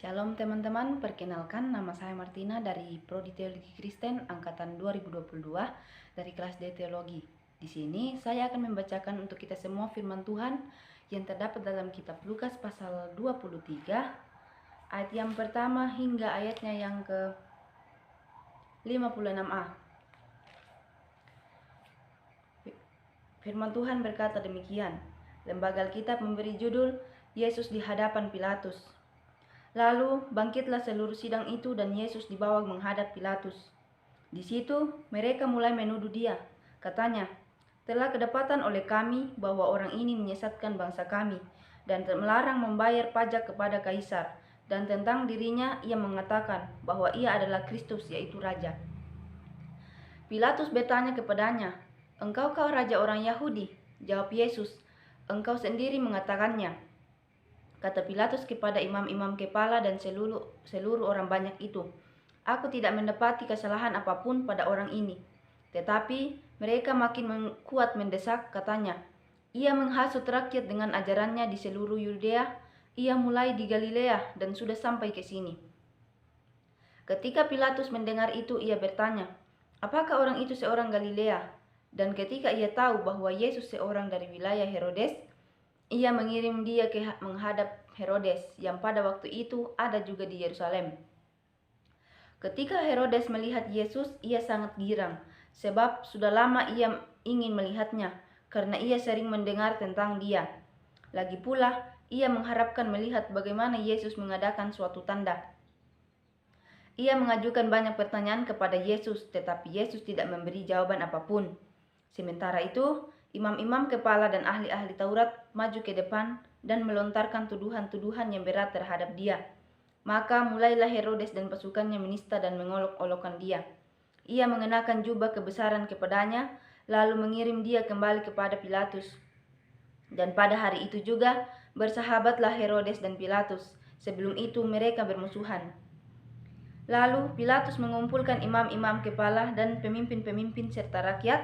Shalom teman-teman, perkenalkan nama saya Martina dari Prodi Teologi Kristen angkatan 2022 dari kelas D Teologi. Di sini saya akan membacakan untuk kita semua firman Tuhan yang terdapat dalam kitab Lukas pasal 23 ayat yang pertama hingga ayatnya yang ke 56a. Firman Tuhan berkata demikian. Lembaga Alkitab memberi judul Yesus di hadapan Pilatus. Lalu bangkitlah seluruh sidang itu dan Yesus dibawa menghadap Pilatus. Di situ mereka mulai menuduh dia. Katanya, telah kedapatan oleh kami bahwa orang ini menyesatkan bangsa kami dan melarang membayar pajak kepada Kaisar. Dan tentang dirinya ia mengatakan bahwa ia adalah Kristus, yaitu Raja. Pilatus bertanya kepadanya, "Engkaukah raja orang Yahudi?" Jawab Yesus, "Engkau sendiri mengatakannya." Kata Pilatus kepada imam-imam kepala dan seluruh orang banyak itu, "Aku tidak mendapati kesalahan apapun pada orang ini." Tetapi mereka makin kuat mendesak, katanya, "Ia menghasut rakyat dengan ajarannya di seluruh Yudea. Ia mulai di Galilea dan sudah sampai ke sini." Ketika Pilatus mendengar itu, ia bertanya, "Apakah orang itu seorang Galilea?" Dan ketika ia tahu bahwa Yesus seorang dari wilayah Herodes, ia mengirim dia menghadap Herodes, yang pada waktu itu ada juga di Yerusalem. Ketika Herodes melihat Yesus, ia sangat girang, sebab sudah lama ia ingin melihatnya, karena ia sering mendengar tentang dia. Lagi pula, ia mengharapkan melihat bagaimana Yesus mengadakan suatu tanda. Ia mengajukan banyak pertanyaan kepada Yesus, tetapi Yesus tidak memberi jawaban apapun. Sementara itu, imam-imam kepala dan ahli-ahli Taurat maju ke depan dan melontarkan tuduhan-tuduhan yang berat terhadap dia. Maka mulailah Herodes dan pasukannya menista dan mengolok-olokkan dia. Ia mengenakan jubah kebesaran kepadanya, lalu mengirim dia kembali kepada Pilatus. Dan pada hari itu juga bersahabatlah Herodes dan Pilatus. Sebelum itu mereka bermusuhan. Lalu Pilatus mengumpulkan imam-imam kepala dan pemimpin-pemimpin serta rakyat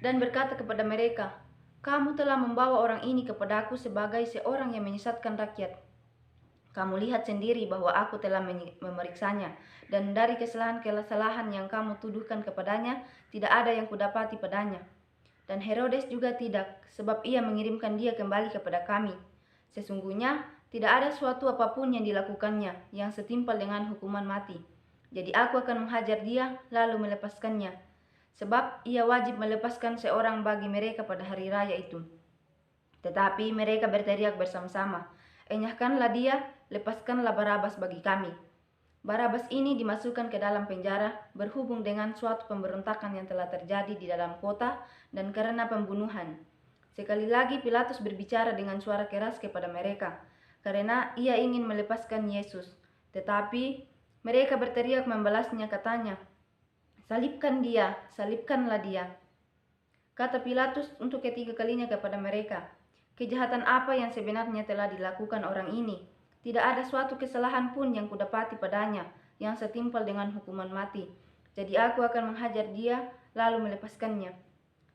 dan berkata kepada mereka, "Kamu telah membawa orang ini kepadaku sebagai seorang yang menyesatkan rakyat. Kamu lihat sendiri bahwa aku telah memeriksanya, dan dari kesalahan-kesalahan yang kamu tuduhkan kepadanya, tidak ada yang kudapati padanya. Dan Herodes juga tidak, sebab ia mengirimkan dia kembali kepada kami. Sesungguhnya tidak ada suatu apapun yang dilakukannya yang setimpal dengan hukuman mati. Jadi aku akan menghajar dia lalu melepaskannya, sebab ia wajib melepaskan seorang bagi mereka pada hari raya itu." Tetapi mereka berteriak bersama-sama, "Enyahkanlah dia, lepaskanlah Barabas bagi kami." Barabas ini dimasukkan ke dalam penjara berhubung dengan suatu pemberontakan yang telah terjadi di dalam kota dan karena pembunuhan. Sekali lagi Pilatus berbicara dengan suara keras kepada mereka, karena ia ingin melepaskan Yesus. Tetapi mereka berteriak membalasnya, katanya, "Salibkan dia, salibkanlah dia." Kata Pilatus untuk ketiga kalinya kepada mereka, "Kejahatan apa yang sebenarnya telah dilakukan orang ini? Tidak ada suatu kesalahan pun yang kudapati padanya yang setimpal dengan hukuman mati. Jadi aku akan menghajar dia lalu melepaskannya."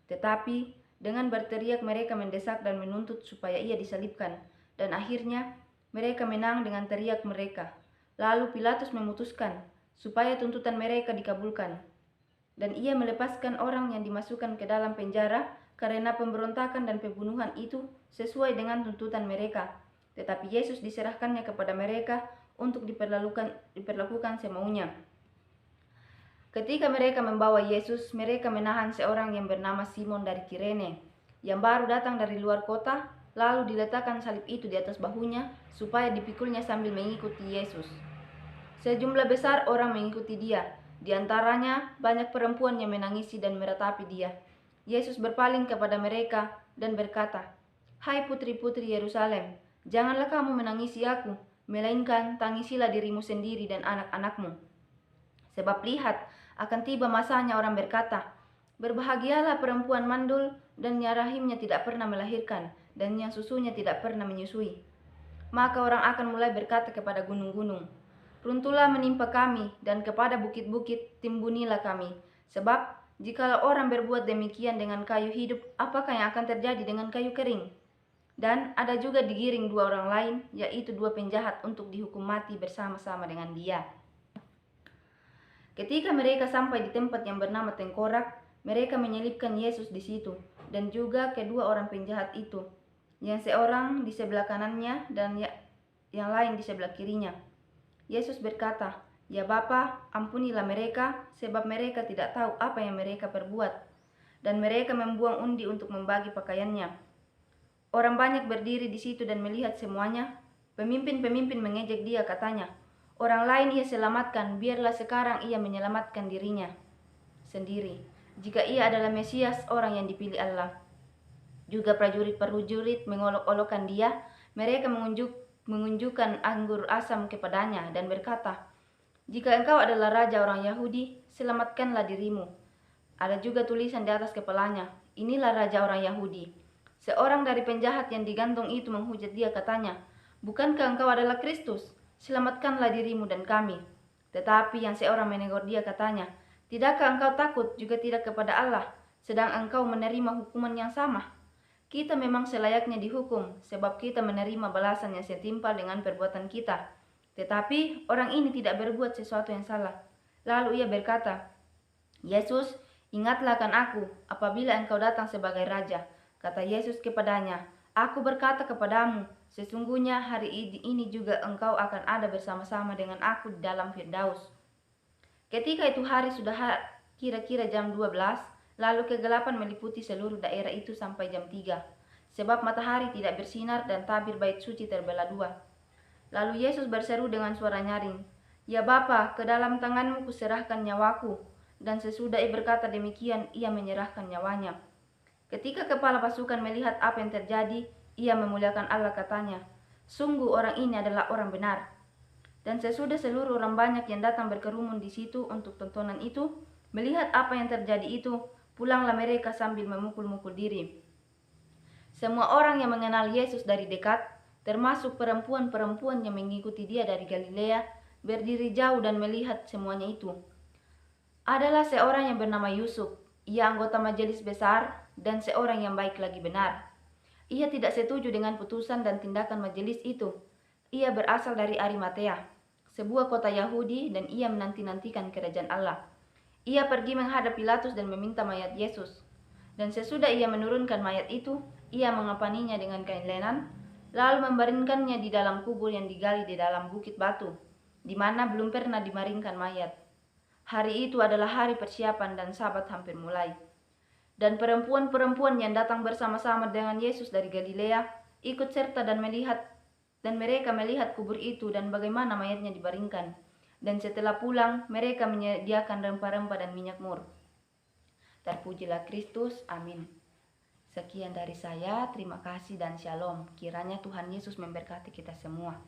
Tetapi dengan berteriak mereka mendesak dan menuntut supaya ia disalibkan. Dan akhirnya mereka menang dengan teriak mereka. Lalu Pilatus memutuskan supaya tuntutan mereka dikabulkan. Dan ia melepaskan orang yang dimasukkan ke dalam penjara karena pemberontakan dan pembunuhan itu sesuai dengan tuntutan mereka. Tetapi Yesus diserahkannya kepada mereka untuk diperlakukan semaunya. Ketika mereka membawa Yesus, mereka menahan seorang yang bernama Simon dari Kirene, yang baru datang dari luar kota, lalu diletakkan salib itu di atas bahunya, supaya dipikulnya sambil mengikuti Yesus. Sejumlah besar orang mengikuti dia, di antaranya banyak perempuan yang menangisi dan meratapi dia. Yesus berpaling kepada mereka dan berkata, "Hai putri-putri Yerusalem, janganlah kamu menangisi aku, melainkan tangisilah dirimu sendiri dan anak-anakmu. Sebab lihat, akan tiba masanya orang berkata, berbahagialah perempuan mandul dan yang rahimnya tidak pernah melahirkan dan yang susunya tidak pernah menyusui. Maka orang akan mulai berkata kepada gunung-gunung, runtuhlah menimpa kami, dan kepada bukit-bukit timbunilah kami. Sebab jikalau orang berbuat demikian dengan kayu hidup, apakah yang akan terjadi dengan kayu kering? Dan ada juga digiring 2 orang lain, yaitu 2 penjahat untuk dihukum mati bersama-sama dengan dia. Ketika mereka sampai di tempat yang bernama Tengkorak, mereka menyelipkan Yesus di situ, dan juga kedua orang penjahat itu, yang seorang di sebelah kanannya dan yang lain di sebelah kirinya. Yesus berkata, "Ya Bapa, ampunilah mereka, sebab mereka tidak tahu apa yang mereka perbuat." Dan mereka membuang undi untuk membagi pakaiannya. Orang banyak berdiri di situ dan melihat semuanya. Pemimpin-pemimpin mengejek dia, katanya, "Orang lain ia selamatkan, biarlah sekarang ia menyelamatkan dirinya sendiri, jika ia adalah Mesias, orang yang dipilih Allah." Juga prajurit-prajurit mengolok-olokkan dia. Mereka mengunjukkan anggur asam kepadanya dan berkata, "Jika engkau adalah raja orang Yahudi, selamatkanlah dirimu." Ada juga tulisan di atas kepalanya, "Inilah raja orang Yahudi." Seorang dari penjahat yang digantung itu menghujat dia, katanya, "Bukankah engkau adalah Kristus? Selamatkanlah dirimu dan kami." Tetapi yang seorang menegur dia, katanya, "Tidakkah engkau takut juga tidak kepada Allah, sedang engkau menerima hukuman yang sama? Kita memang selayaknya dihukum, sebab kita menerima balasan yang setimpal dengan perbuatan kita. Tetapi orang ini tidak berbuat sesuatu yang salah." Lalu ia berkata, "Yesus, ingatlah akan aku apabila engkau datang sebagai raja." Kata Yesus kepadanya, "Aku berkata kepadamu, sesungguhnya hari ini juga engkau akan ada bersama-sama dengan aku di dalam Firdaus." Ketika itu hari sudah kira-kira jam 12, lalu kegelapan meliputi seluruh daerah itu sampai jam 3, sebab matahari tidak bersinar dan tabir bait suci terbelah 2. Lalu Yesus berseru dengan suara nyaring, "Ya Bapa, ke dalam tanganmu kuserahkan nyawaku." Dan sesudah ia berkata demikian, ia menyerahkan nyawanya. Ketika kepala pasukan melihat apa yang terjadi, ia memuliakan Allah, katanya, "Sungguh orang ini adalah orang benar." Dan sesudah seluruh orang banyak yang datang berkerumun di situ untuk tontonan itu, melihat apa yang terjadi itu, pulanglah mereka sambil memukul-mukul diri. Semua orang yang mengenal Yesus dari dekat, termasuk perempuan-perempuan yang mengikuti dia dari Galilea, berdiri jauh dan melihat semuanya itu. Adalah seorang yang bernama Yusuf, ia anggota majelis besar dan seorang yang baik lagi benar. Ia tidak setuju dengan putusan dan tindakan majelis itu. Ia berasal dari Arimatea, sebuah kota Yahudi, dan ia menanti-nantikan kerajaan Allah. Ia pergi menghadap Pilatus dan meminta mayat Yesus. Dan sesudah ia menurunkan mayat itu, ia mengapaninya dengan kain lenan, lalu membaringkannya di dalam kubur yang digali di dalam bukit batu, di mana belum pernah dibaringkan mayat. Hari itu adalah hari persiapan dan Sabat hampir mulai. Dan perempuan-perempuan yang datang bersama-sama dengan Yesus dari Galilea ikut serta dan mereka melihat kubur itu dan bagaimana mayatnya dibaringkan. Dan setelah pulang, mereka menyediakan rempah-rempah dan minyak mur. Terpujilah Kristus, amin. Sekian dari saya, terima kasih dan shalom. Kiranya Tuhan Yesus memberkati kita semua.